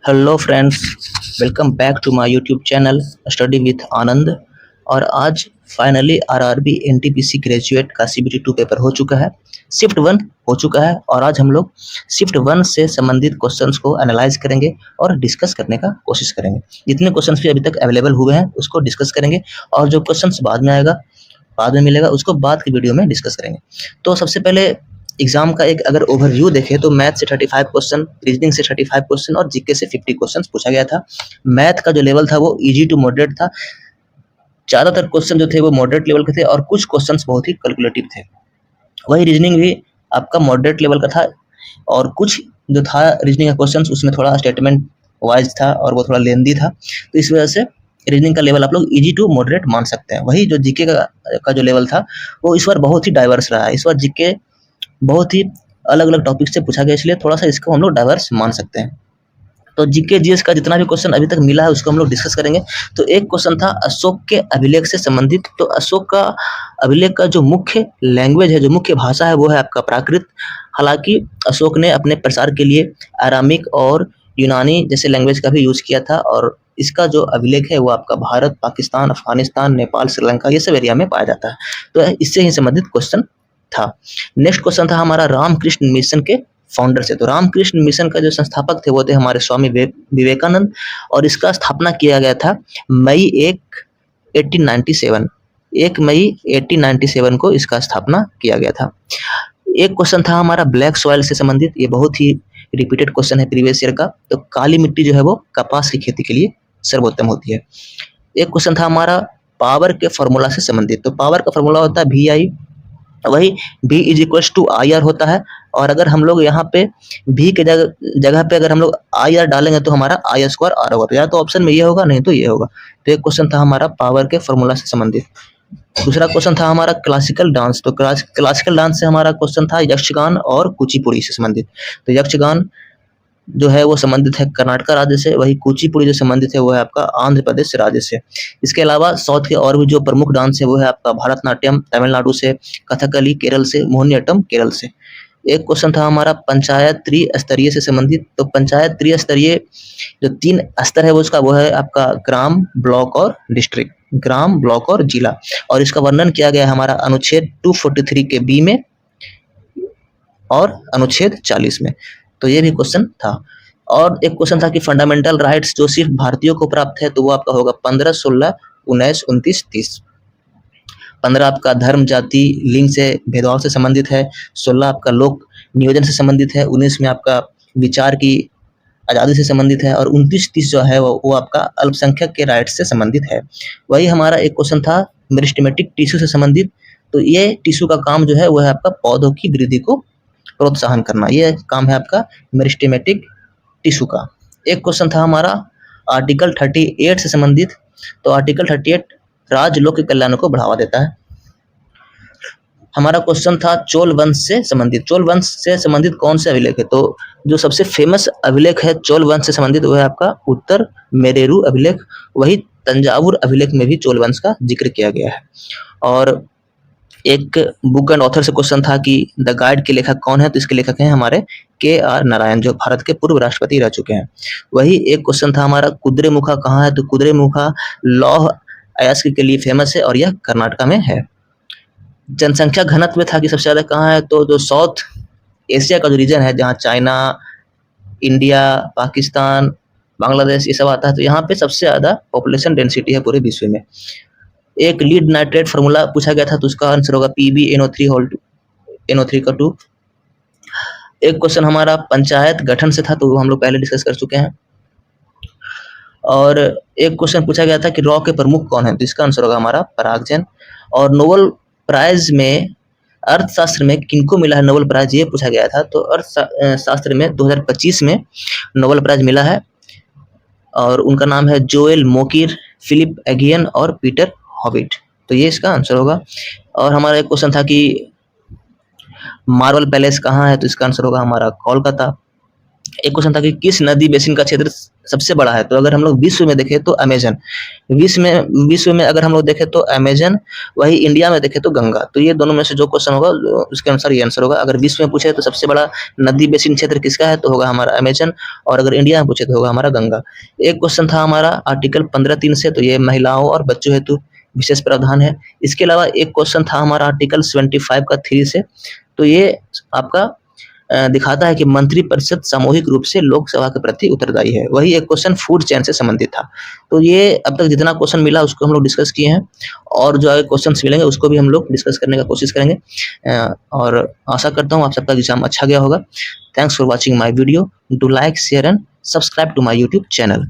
Hello friends, welcome back to my YouTube channel study with Anand. और आज finally RRB NTPC graduate का CBT 2 paper हो चुका है। शिफ्ट 1 हो चुका है और आज हम लोग शिफ्ट 1 से संबंधित क्वेश्चंस को एनालाइज करेंगे और डिस्कस करने का कोशिश करेंगे। जितने क्वेश्चंस भी अभी तक अवेलेबल हुए हैं उसको डिस्कस करेंगे और जो क्वेश्चंस बाद में मिलेगा उसको बाद की वीडियो में डिस्कस करेंगे। तो सबसे पहले एग्जाम का एक अगर ओवरव्यू देखें तो मैथ से 35 क्वेश्चन, रीजनिंग से 35 क्वेश्चन और जीके से 50 क्वेश्चन पूछा गया था। मैथ का जो लेवल था वो इजी टू मॉडरेट था। ज़्यादातर क्वेश्चन जो थे वो मॉडरेट लेवल के थे और कुछ क्वेश्चंस बहुत ही कैलकुलेटिव थे। वही रीजनिंग भी आपका मॉडरेट लेवल का था और कुछ जो था रीजनिंग का क्वेश्चन उसमें थोड़ा स्टेटमेंट वाइज था और वो थोड़ा लेंदी था, तो इस वजह से रीजनिंग का लेवल आप लोग इजी टू मॉडरेट मान सकते हैं। वही जो जीके का जो लेवल था वो इस बार बहुत ही डाइवर्स रहा है। इस बार जीके बहुत ही अलग अलग टॉपिक से पूछा गया, इसलिए थोड़ा सा इसको हम लोग डाइवर्स मान सकते हैं। तो जीके जीएस का जितना भी क्वेश्चन अभी तक मिला है उसको हम लोग डिस्कस करेंगे। तो एक क्वेश्चन था अशोक के अभिलेख से संबंधित। तो अशोक का अभिलेख का जो मुख्य लैंग्वेज है, जो मुख्य भाषा है वो है आपका प्राकृत। हालांकि अशोक ने अपने प्रसार के लिए आरामिक और यूनानी जैसे लैंग्वेज का भी यूज किया था और इसका जो अभिलेख है वो आपका भारत, पाकिस्तान, अफगानिस्तान, नेपाल, श्रीलंका ये सब एरिया में पाया जाता है। तो इससे ही संबंधित क्वेश्चन था। नेक्स्ट क्वेश्चन था हमारा रामकृष्ण मिशन के फाउंडर से। तो रामकृष्ण मिशन का जो संस्थापक थे वो थे हमारे स्वामी विवेकानंद और इसका स्थापना किया गया था मई 1897। 1 मई 1897 को इसका स्थापना किया गया था। एक क्वेश्चन था हमारा ब्लैक सॉइल से संबंधित। ये बहुत ही रिपीटेड क्वेश्चन है प्रीवियस ईयर का। तो काली मिट्टी जो है वो कपास की खेती के लिए सर्वोत्तम होती है। एक क्वेश्चन था हमारा पावर के फॉर्मूला से संबंधित। तो पावर का फॉर्मूला होता है VI, वही V is equals to IR होता है। और अगर हम लोग यहाँ पे V के जगह पे अगर हम लोग IR डालेंगे तो हमारा I स्क्वायर R होगा। तो या तो ऑप्शन में ये होगा, नहीं तो ये होगा। तो एक क्वेश्चन था हमारा पावर के फॉर्मूला से संबंधित। दूसरा क्वेश्चन था हमारा क्लासिकल डांस। तो क्लासिकल डांस से हमारा क्वेश्चन था यक्षगान और कुचिपुड़ी से संबंधित। तो यक्षगान जो है वो संबंधित है कर्नाटक राज्य से, वही कुचिपुड़ी जो संबंधित है वो है आपका आंध्र प्रदेश राज्य से। इसके अलावा साउथ के और भी जो प्रमुख डांस है वो है आपका भरतनाट्यम तमिलनाडु से, कथकली केरल से, मोहिनीअट्टम केरल से। एक क्वेश्चन था हमारा पंचायत त्रिस्तरीय से संबंधित। तो पंचायत त्रिस्तरीय जो 3 स्तर है वो उसका वो है आपका ग्राम, ब्लॉक और डिस्ट्रिक्ट, ग्राम, ब्लॉक और जिला। और इसका वर्णन किया गया है हमारा अनुच्छेद 243 के बी में और अनुच्छेद 40 में। तो ये भी क्वेश्चन था। और एक क्वेश्चन था कि फंडामेंटल राइट्स जो सिर्फ भारतीयों को प्राप्त है तो वो आपका होगा 15, 16, 19, 29, 30। 15 आपका धर्म, जाति, लिंग से भेदभाव से संबंधित है। 16 आपका लोक नियोजन से संबंधित है। 19 में आपका विचार की आज़ादी से संबंधित है और 29, 30 जो है वो आपका अल्पसंख्यक के राइट्स से संबंधित है। वही हमारा एक क्वेश्चन था मेरिस्टेमेटिक टिश्यू से संबंधित। तो ये टिश्यू का काम जो है वो है आपका पौधों की वृद्धि को प्रोत्साहन करना, ये काम है आपका मेरिस्टेमेटिक टिश्यू का। एक क्वेश्चन था हमारा आर्टिकल 38 से संबंधित। तो आर्टिकल 38 राजलोक के कल्याण को बढ़ावा देता है। हमारा क्वेश्चन था चोल वंश से संबंधित। चोल वंश से संबंधित कौन से अभिलेख है? तो जो सबसे फेमस अभिलेख है चोल वंश से संबंधित वो है आपका उत्तर मेरेरू अभिलेख। वही तंजावुर अभिलेख में भी चोल वंश का जिक्र किया गया है। और एक बुक एंड ऑथर से क्वेश्चन था कि द गाइड के लेखक कौन है? तो इसके लेखक हैं हमारे KR नारायण जो भारत के पूर्व राष्ट्रपति रह चुके हैं। वही एक क्वेश्चन था हमारा कुद्रेमुखा कहाँ है? तो कुद्रेमुखा लौह अयस्क के लिए फेमस है और यह कर्नाटक में है। जनसंख्या घनत्व में था कि सबसे ज्यादा कहाँ है? तो जो साउथ एशिया का जो रीजन है जहाँ चाइना, इंडिया, पाकिस्तान, बांग्लादेश ये सब आता है, तो यहाँ पे सबसे ज्यादा पॉपुलेशन डेंसिटी है पूरे विश्व में। एक लीड नाइट्रेट फार्मूला पूछा गया था तो उसका आंसर होगा PbNO3 का 2। एक क्वेश्चन हमारा पंचायत गठन से था तो वो हम लोग पहले डिस्कस कर चुके हैं। और एक क्वेश्चन पूछा गया था कि रॉ के प्रमुख कौन है? तो इसका आंसर होगा हमारा परागजन। और नोबेल प्राइज में अर्थशास्त्र में किनको मिला है नोबेल प्राइज, ये पूछा गया था। तो अर्थशास्त्र में 2025 में नोबेल प्राइज मिला है और उनका नाम है जोएल मोकिर, फिलिप एगियन और पीटर हॉविट। तो ये इसका आंसर होगा। और हमारा एक क्वेश्चन था कि मार्बल पैलेस कहाँ है? तो इसका आंसर होगा हमारा कोलकाता। एक क्वेश्चन था कि किस नदी बेसिन का क्षेत्र सबसे बड़ा है? तो अगर हम लोग विश्व में देखें तो अमेजन, विश्व में अगर हम लोग देखें तो अमेजन, वही इंडिया में देखें तो गंगा। तो ये दोनों में से जो क्वेश्चन होगा उसके अनुसार ये आंसर होगा। अगर विश्व में पूछे तो सबसे बड़ा नदी बेसिन क्षेत्र किसका है, तो होगा हमारा अमेजन, और अगर इंडिया में पूछे तो होगा हमारा गंगा। एक क्वेश्चन था हमारा आर्टिकल 15(3) से, तो ये महिलाओं और बच्चों हेतु विशेष प्रावधान है। इसके अलावा एक क्वेश्चन था हमारा आर्टिकल 75 का 3 से, तो ये आपका दिखाता है कि मंत्रिपरिषद सामूहिक रूप से लोकसभा के प्रति उत्तरदायी है। वही एक क्वेश्चन फूड चेन से संबंधित था। तो ये अब तक जितना क्वेश्चन मिला उसको हम लोग डिस्कस किए हैं, और जो आगे क्वेश्चंस मिलेंगे उसको भी हम लोग डिस्कस करने का कोशिश करेंगे। और आशा करता हूँ आप सबका एग्जाम अच्छा गया होगा। Thanks for watching my video. Do like, share and subscribe to my YouTube channel.